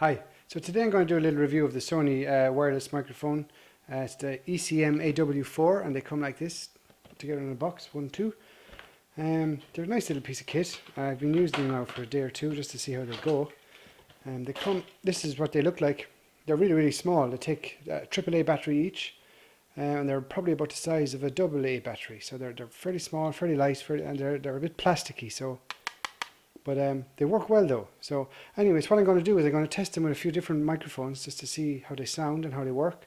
Hi, so today I'm going to do a little review of the Sony wireless microphone. It's the ECM-AW4 and they come like this together in a box, 1, 2. They're a nice little piece of kit. I've been using them now for a day or two just to see how they go. This is what they look like. They're really small. They take a AAA battery each and they're probably about the size of a AA battery. So they're fairly small, fairly light, and they're a bit plasticky. But they work well though. So anyways, what I'm going to do is I'm going to test them with a few different microphones just to see how they sound and how they work.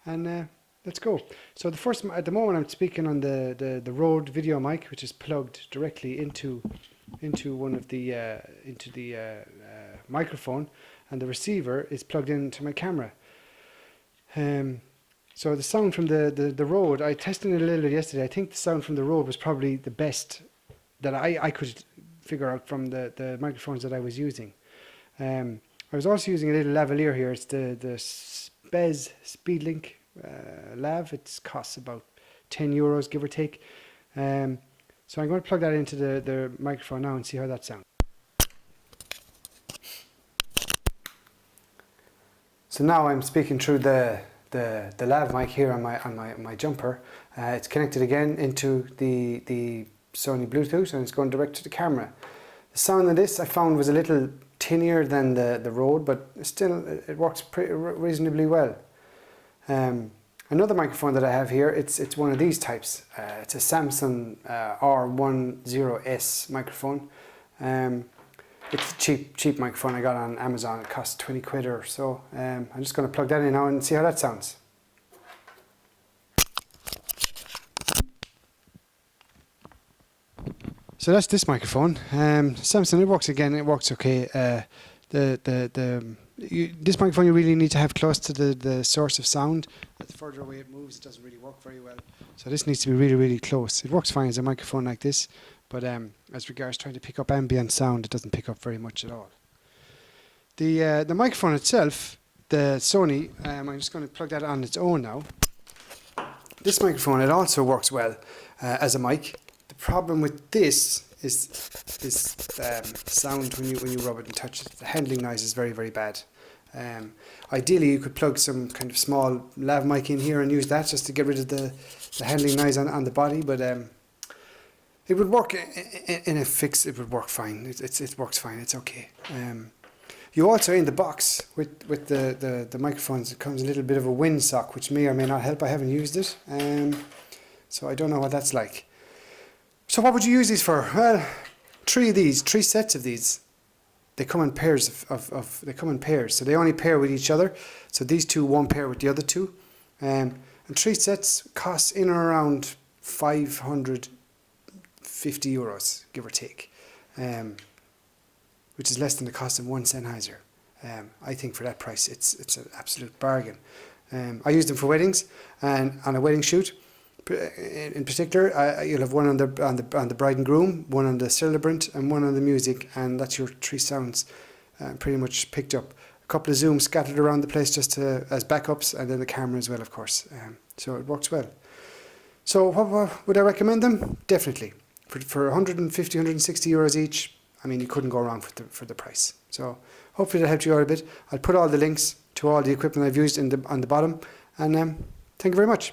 And let's go. So at the moment I'm speaking on the Rode video mic, which is plugged directly into one of the microphone, and the receiver is plugged into my camera. So the sound from the Rode, I tested it a little bit yesterday. I think the sound from the Rode was probably the best that I could figure out from the microphones that I was using. I was also using a little lavalier here. It's the Spez Speedlink lav. It costs about €10, give or take. So I'm going to plug that into the microphone now and see how that sounds. So now I'm speaking through the lav mic here on my jumper. It's connected again into the Sony Bluetooth, and it's going direct to the camera. The sound of this I found was a little tinier than the Rode, but still it works reasonably well. Another microphone that I have here, it's one of these types. It's a Samsung R10S microphone. It's a cheap microphone I got on Amazon. It cost 20 quid or so. I'm just going to plug that in now and see how that sounds. So that's this microphone. Samsung, it works again. It works okay. This microphone you really need to have close to the source of sound. The further away it moves, it doesn't really work very well. So this needs to be really close. It works fine as a microphone like this, but as regards trying to pick up ambient sound, it doesn't pick up very much at all. The microphone itself, the Sony, I'm just going to plug that on its own now. This microphone, it also works well as a mic. The problem with this is this sound when you rub it and touch it. The handling noise is very bad. Ideally you could plug some kind of small lav mic in here and use that just to get rid of the handling noise on the body, but it would work in a fix. It would work fine. It works fine. It's okay. You also, in the box with the microphones, it comes a little bit of a windsock, which may or may not help. I haven't used it, so I don't know what that's like. So what would you use these for? Well, three sets of these. They come in pairs they come in pairs, so they only pair with each other. So these two won't pair with the other two. And 3 sets cost in or around €550, give or take, which is less than the cost of one Sennheiser. I think for that price, it's an absolute bargain. I use them for weddings and on a wedding shoot. In particular, you'll have one on the bride and groom, one on the celebrant, and one on the music, and that's your 3 sounds pretty much picked up. A couple of zooms scattered around the place just as backups, and then the camera as well, of course. So it works well. So what would I recommend them? Definitely for 150, 160 euros each. I mean, you couldn't go wrong for the price. So hopefully that helped you out a bit. I'll put all the links to all the equipment I've used on the bottom, and thank you very much.